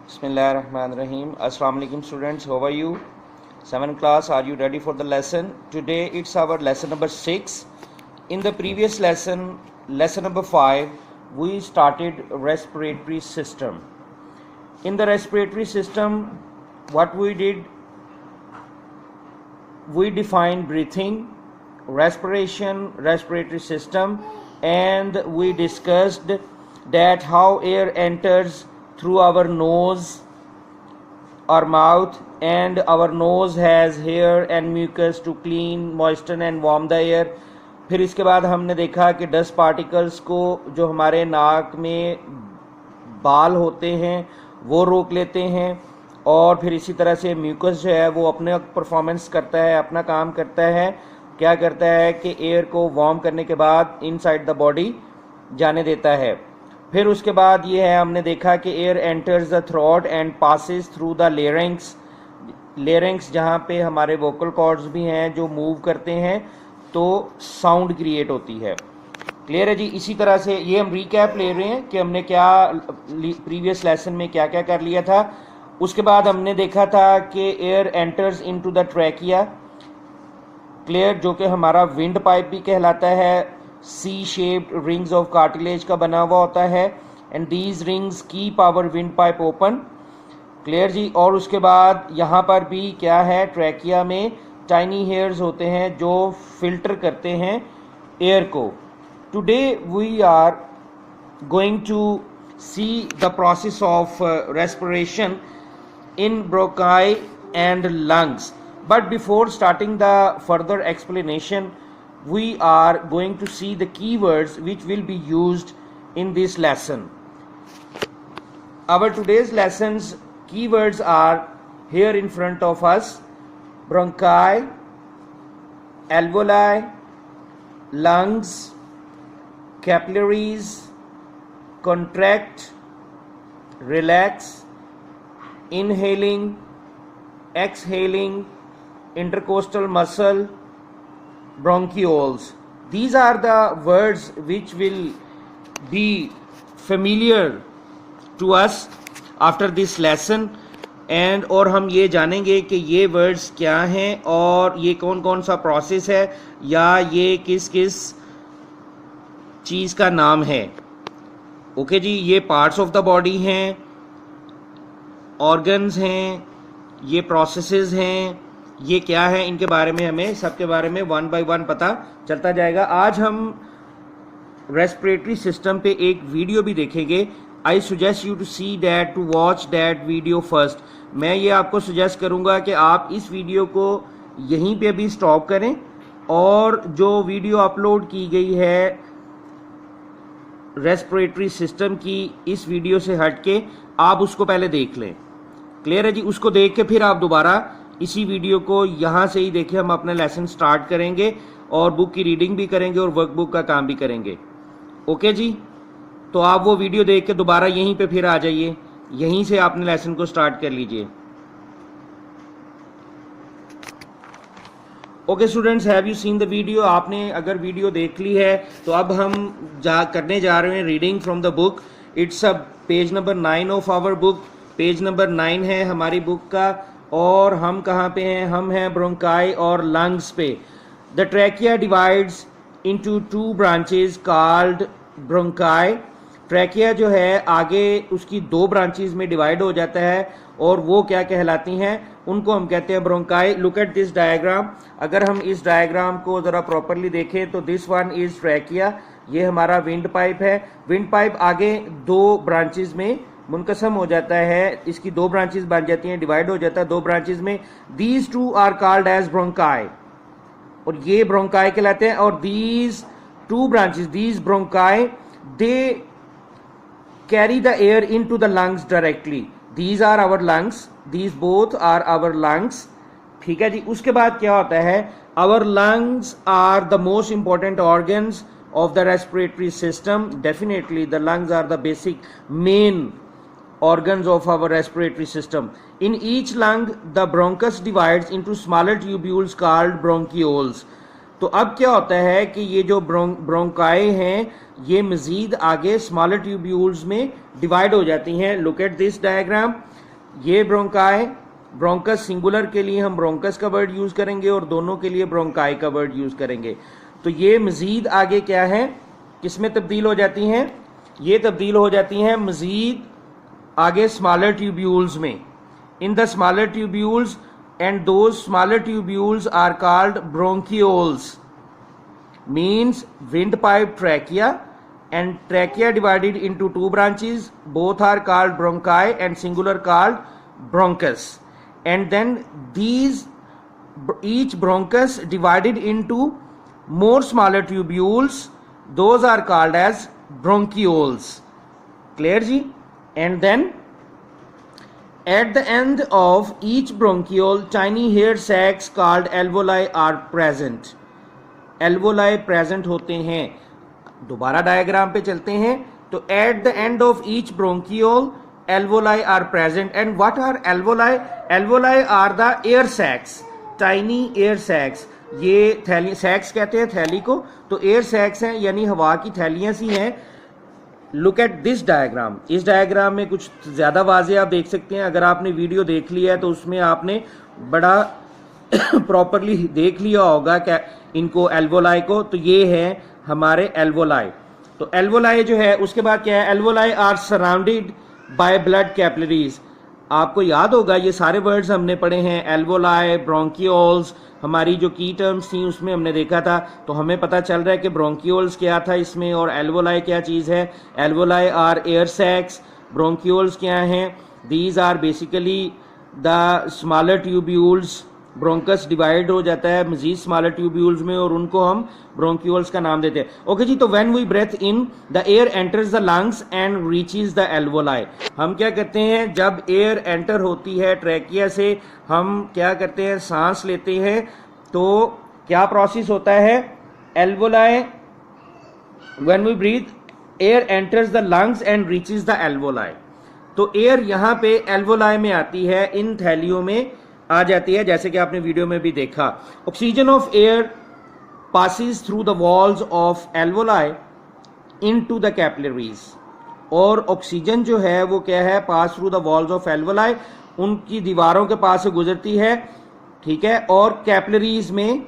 Bismillahirrahmanirrahim. Assalamu alaikum students. How are you? 7th class. Are you ready for the lesson? Today it's our lesson number 6. In the previous lesson, lesson number 5, we started respiratory system. In the respiratory system, what we did, we defined breathing, respiration, respiratory system, and we discussed that how air enters through our nose or mouth, and our nose has hair and mucus to clean, moisten and warm the air. फिर इसके बाद हमने देखा कि dust particles को जो हमारे नाक में बाल होते हैं वो रोक लेते हैं, और फिर इसी तरह से म्यूकस जो है वो अपने परफॉर्मेंस करता है, अपना काम करता है। क्या करता है कि एयर को वार्म करने के बाद इनसाइड द बॉडी जाने देता है। फिर उसके बाद ये है, हमने देखा कि air enters the throat and passes through the larynx जहाँ पे हमारे वोकल कॉर्ड्स भी हैं जो मूव करते हैं तो साउंड क्रिएट होती है। क्लियर है जी। इसी तरह से ये हम रिकैप ले रहे हैं कि हमने क्या प्रीवियस लेसन में क्या क्या कर लिया था। उसके बाद हमने देखा था कि air enters into the trachea, clear, जो कि हमारा विंड पाइप भी कहलाता है। C shaped rings of cartilage का बना हुआ होता है, and these rings keep our wind pipe open. Clear जी। और उसके बाद यहाँ पर भी क्या है, ट्रैकिया में टाइनी हेयर्स होते हैं जो फिल्टर करते हैं एयर को। Today we are going to see the process of respiration in bronchi and lungs. But before starting the further explanation, we are going to see the keywords which will be used in this lesson. Our today's lessons keywords are here in front of us: bronchi, alveoli, lungs, capillaries, contract, relax, inhaling, exhaling, intercostal muscle, bronchioles. These are the words which will be familiar to us after this lesson, and और हम ये जानेंगे कि ये words क्या हैं और ये कौन कौन सा प्रोसेस है या ये किस किस चीज़ का नाम है। ओके जी। ये पार्ट्स ऑफ द बॉडी हैं, ऑर्गन्स हैं, ये प्रोसेसेस हैं, ये क्या है, इनके बारे में हमें सबके बारे में वन बाय वन पता चलता जाएगा। आज हम रेस्पिरेटरी सिस्टम पे एक वीडियो भी देखेंगे। I suggest you to see that, to watch that video first. मैं ये आपको सजेस्ट करूँगा कि आप इस वीडियो को यहीं पे भी स्टॉप करें और जो वीडियो अपलोड की गई है रेस्पिरेटरी सिस्टम की इस वीडियो से हट के आप उसको पहले देख लें। क्लियर है जी। उसको देख के फिर आप दोबारा इसी वीडियो को यहाँ से ही देखें। हम अपना लेसन स्टार्ट करेंगे और बुक की रीडिंग भी करेंगे और वर्कबुक का काम भी करेंगे। ओके जी। तो आप वो वीडियो देख के दोबारा यहीं पे फिर आ जाइए, यहीं से आपने लेसन को स्टार्ट कर लीजिए। Okay students, have you seen the video? आपने अगर वीडियो देख ली है तो अब हम करने जा रहे हैं reading from the book. It's a page number 9 of our book. Page number 9 है हमारी बुक का, और हम कहाँ पे हैं? हम हैं ब्रोंकाई और लंग्स पे। The trachea divides into 2 branches called bronchi. Trachea जो है आगे उसकी 2 ब्रांचेस में डिवाइड हो जाता है, और वो क्या कहलाती हैं? उनको हम कहते हैं bronchi. Look at this diagram. अगर हम इस डायग्राम को ज़रा प्रॉपरली देखें तो दिस वन इज ट्रैकिया, ये हमारा विंड पाइप है। विंड पाइप आगे 2 ब्रांचेस में मुनकसम हो जाता है, इसकी 2 ब्रांचेस बन जाती हैं, डिवाइड हो जाता है 2 ब्रांचेस में। These 2 are called as bronchi, और ये ब्रोंकाई कहलाते हैं। और these 2 branches, these bronchi, they carry the air into the lungs directly. These are our lungs, these both are our lungs. ठीक है जी। उसके बाद क्या होता है? Our lungs are the most important organs of the respiratory system. Definitely the lungs are the basic main organs of our respiratory system. In each lung the bronchus divides into smaller tubules called bronchioles. तो अब क्या होता है कि ये जो bronchi हैं ये मजीद आगे स्मॉलर ट्यूब्यूल्स में डिवाइड हो जाती हैं। लुक एट दिस डायग्राम, ये ब्रोंकाई, ब्रोंकस सिंगुलर के लिए हम ब्रोंकस का वर्ड यूज करेंगे और दोनों के लिए ब्रोंकाई का वर्ड यूज करेंगे। तो ये मजीद आगे क्या है, किसमें तब्दील हो जाती हैं, ये तब्दील हो जाती हैं मजीद आगे स्मॉलर ट्यूब्यूल्स में। In the smaller tubules, and those smaller tubules are called bronchioles, means windpipe trachea, and trachea divided into two branches, both are called bronchi and singular called bronchus, and then these each bronchus divided into more smaller tubules, those are called as bronchioles. Clear ji? And then at the end of each bronchiole, tiny hair sacs called alveoli are present. Alveoli present होते हैं। दोबारा diagram पे चलते हैं। तो at the end of each bronchiole, alveoli are present. And what are alveoli? Alveoli are the air sacs, tiny air sacs. ये थैली सैक्स कहते हैं थैली को, तो एयर सैक्स हैं यानी हवा की थैलियां सी हैं। लुक एट दिस डायग्राम, इस डायग्राम में कुछ ज्यादा वाज़े आप देख सकते हैं। अगर आपने वीडियो देख लिया है तो उसमें आपने बड़ा प्रॉपरली देख लिया होगा क्या इनको, एल्वोलाई को। तो ये है हमारे एल्वोलाई। तो एल्वोलाई जो है उसके बाद क्या है, alveoli are surrounded by blood capillaries. आपको याद होगा ये सारे वर्ड्स हमने पढ़े हैं, एल्वोलाई, ब्रोंकियोल्स, हमारी जो की टर्म्स थी उसमें हमने देखा था। तो हमें पता चल रहा है कि ब्रोंकियोल्स क्या था इसमें और एल्वोलाई क्या चीज़ है। Alveoli are air sacs, bronchioles क्या हैं, these are basically the smaller tubules. Bronchus divide हो जाता है मजीद स्मॉलर ट्यूब्यूल्स में और उनको हम ब्रोंक्यूल्स का नाम देते हैं। ओके जी, तो when we breathe in the air enters the lungs and reaches the alveoli. हम क्या करते हैं, जब एयर एंटर होती है ट्रैकिया से, हम क्या करते हैं, सांस लेते हैं। तो क्या प्रोसेस होता है, alveoli, when we breathe air enters the lungs and reaches the alveoli. तो एयर यहाँ पे एल्वोलाई में आती है, इन थैलियों में आ जाती है, जैसे कि आपने वीडियो में भी देखा। Oxygen of air passes through the walls of alveoli into the capillaries. और ऑक्सीजन जो है वो क्या है, pass through the walls of alveoli, उनकी दीवारों के पास से गुजरती है, ठीक है, और कैपिलरीज में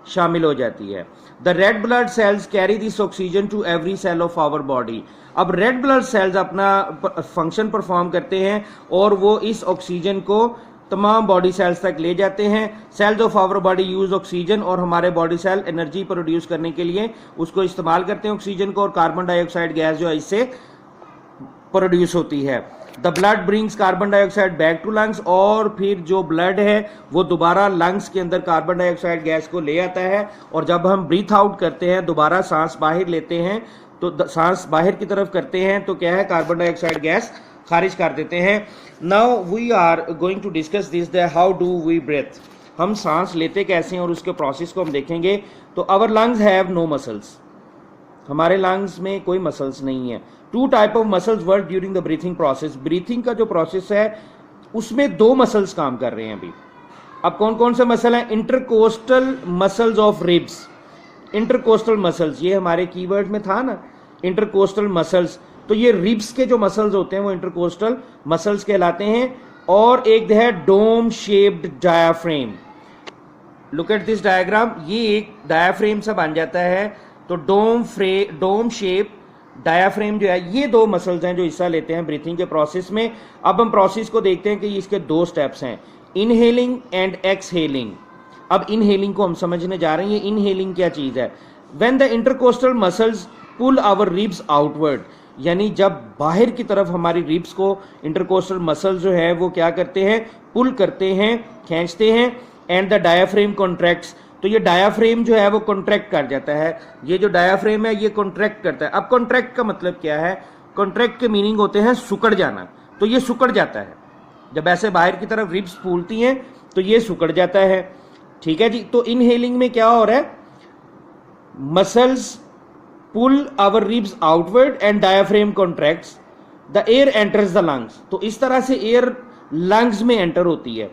शामिल हो जाती है। The red blood cells carry this oxygen to every cell of our body. अब रेड ब्लड सेल्स अपना फंक्शन परफॉर्म करते हैं और वो इस ऑक्सीजन को तमाम बॉडी सेल्स तक ले जाते हैं। Cells of our body use oxygen, और हमारे बॉडी सेल एनर्जी प्रोड्यूस करने के लिए उसको इस्तेमाल करते हैं ऑक्सीजन को, और कार्बन डाइऑक्साइड गैस जो है इससे प्रोड्यूस होती है। The blood brings carbon dioxide back to lungs, और फिर जो ब्लड है वो दोबारा लंग्स के अंदर कार्बन डाइऑक्साइड गैस को ले आता है। और जब हम ब्रीथ आउट करते हैं, दोबारा सांस बाहर लेते हैं, तो सांस बाहर की तरफ करते हैं तो क्या है, कार्बन डाइऑक्साइड गैस खारिज कर देते हैं। Now we are going to discuss this that how do we breathe. हम सांस लेते कैसे हैं और उसके प्रोसेस को हम देखेंगे। तो our lungs have no muscles, हमारे लंग्स में कोई मसल्स नहीं है। Two type of muscles work during the breathing process. Breathing का जो प्रोसेस है उसमें दो मसल्स काम कर रहे हैं अभी। अब कौन कौन से मसल हैं, intercostal muscles of ribs. Intercostal muscles, ये हमारे कीवर्ड में था ना, इंटरकोस्टल मसल्स। तो ये रिब्स के जो मसल्स होते हैं वो इंटरकोस्टल मसल्स कहलाते हैं। और एक है dome shaped diaphragm. Look at this diagram, ये एक डायाफ्रेम सा बन जाता है। तो डोम शेप डायाफ्रेम जो है, ये दो मसल्स हैं जो हिस्सा लेते हैं ब्रीथिंग के प्रोसेस में। अब हम प्रोसेस को देखते हैं कि इसके दो स्टेप्स हैं, इनहेलिंग एंड एक्सहेलिंग। अब इनहेलिंग को हम समझने जा रहे हैं। इनहेलिंग क्या चीज है, when the intercostal muscles pull our ribs outward, यानी जब बाहर की तरफ हमारी रिब्स को इंटरकोस्टल मसल्स जो है वो क्या करते हैं, पुल करते हैं, खींचते हैं। एंड द डायाफ्रेम कॉन्ट्रैक्ट्स, तो ये डायाफ्रेम जो है वो कॉन्ट्रैक्ट कर जाता है। ये जो डायाफ्रेम है ये कॉन्ट्रैक्ट करता है। अब कॉन्ट्रैक्ट का मतलब क्या है, कॉन्ट्रैक्ट के मीनिंग होते हैं सुकड़ जाना। तो ये सुकड़ जाता है, जब ऐसे बाहर की तरफ रिब्स फूलती हैं तो ये सुकड़ जाता है, ठीक है जी। तो इनहेलिंग में क्या हो रहा है, muscles pull our ribs outward and diaphragm contracts, the air enters the lungs। तो इस तरह से एयर लंग्स में एंटर होती है।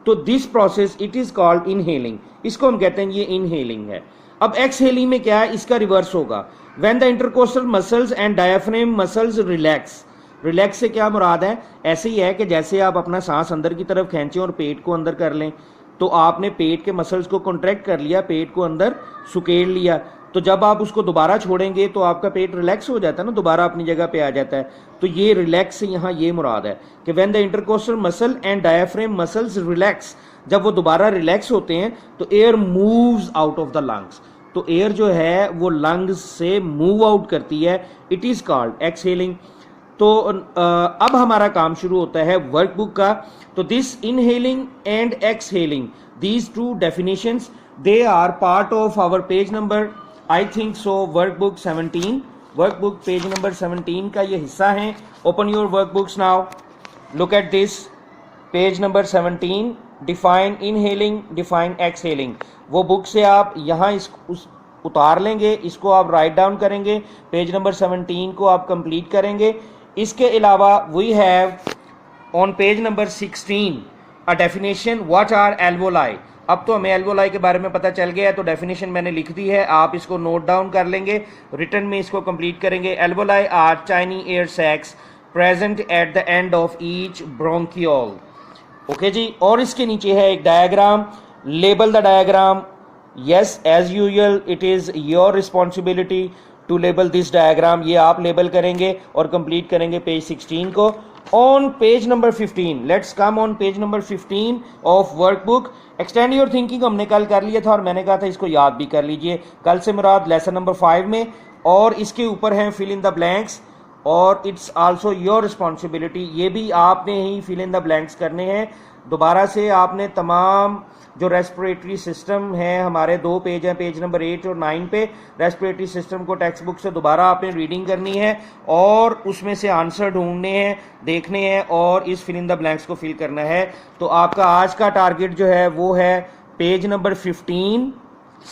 तो this process it is called inhaling, इसको हम कहते हैं ये इनहेलिंग है। अब एक्सहेलिंग में क्या है, इसका रिवर्स होगा। When the intercostal muscles and diaphragm muscles relax, relax से क्या मुराद है, ऐसे ही है कि जैसे आप अपना सांस अंदर की तरफ खींचें और पेट को अंदर कर लें, तो आपने पेट के मसल्स को कॉन्ट्रैक्ट कर लिया, पेट को अंदर सुकेड़ लिया, तो जब आप उसको दोबारा छोड़ेंगे तो आपका पेट रिलैक्स हो जाता है ना, दोबारा अपनी जगह पे आ जाता है। तो ये रिलैक्स से यहाँ ये मुराद है कि when the intercostal muscle and diaphragm muscles relax, जब वो दोबारा रिलैक्स होते हैं तो air moves out of the lungs, तो एयर जो है वो लंग्स से मूव आउट करती है, इट इज कॉल्ड एक्सहेलिंग। तो अब हमारा काम शुरू होता है वर्कबुक का। तो this inhaling and exhaling, these two definitions, they are part of our page number, I think so, workbook 17, workbook page number 17 का ये हिस्सा है। Open your workbooks now, look at this, page number 17, define inhaling, define exhaling. वो book से आप यहाँ उतार लेंगे, इसको आप राइट डाउन करेंगे, पेज नंबर 17 को आप कंप्लीट करेंगे। इसके अलावा we have on page number 16 a definition, what are alveoli. अब तो हमें एल्वोलाई के बारे में पता चल गया है, तो डेफिनेशन मैंने लिख दी है, आप इसको नोट डाउन कर लेंगे, रिटर्न में इसको कंप्लीट करेंगे। Alveoli are tiny air sacs present at the end of each bronchiole. Okay जी, और इसके नीचे है एक diagram, label the diagram. Yes, as usual it is your responsibility to label this diagram, ये आप लेबल करेंगे और कंप्लीट करेंगे पेज 16 को। On page number 15, let's come on page number 15 of workbook. Extend your thinking हमने कल कर लिया था और मैंने कहा था इसको याद भी कर लीजिए, कल से मुराद लेसन नंबर 5 में, और इसके ऊपर है फिल इन द ब्लैंक्स, और इट्स आल्सो योर रिस्पॉन्सिबिलिटी, ये भी आपने ही फिल इन द ब्लैंक्स करने हैं। दोबारा से आपने तमाम जो रेस्पिरेटरी सिस्टम है, हमारे 2 पेज हैं, पेज नंबर 8 और 9 पे, रेस्पिरेटरी सिस्टम को टेक्स्ट बुक से दोबारा आपने रीडिंग करनी है और उसमें से आंसर ढूंढने हैं, देखने हैं और इस फिल इन द ब्लैंक्स को फिल करना है। तो आपका आज का टारगेट जो है वो है page number 15,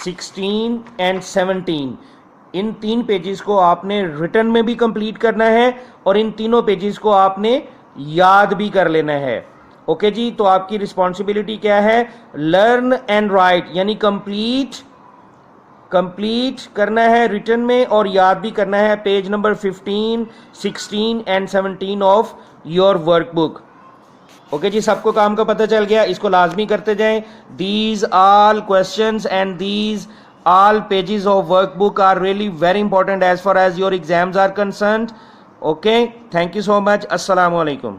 16 and 17। In 3 pages को आपने रिटर्न में भी कंप्लीट करना है और इन तीनों पेजेस को आपने याद भी कर लेना है। ओके जी, तो आपकी रिस्पॉन्सिबिलिटी क्या है, लर्न एंड राइट, यानी कंप्लीट करना है रिटर्न में और याद भी करना है page number 15, 16 and 17 of your workbook. Okay जी, सबको काम का पता चल गया, इसको लाजमी करते जाएं। These all questions and these all pages of workbook are really very important as far as your exams are concerned. Okay, thank you so much. Assalamu alaikum.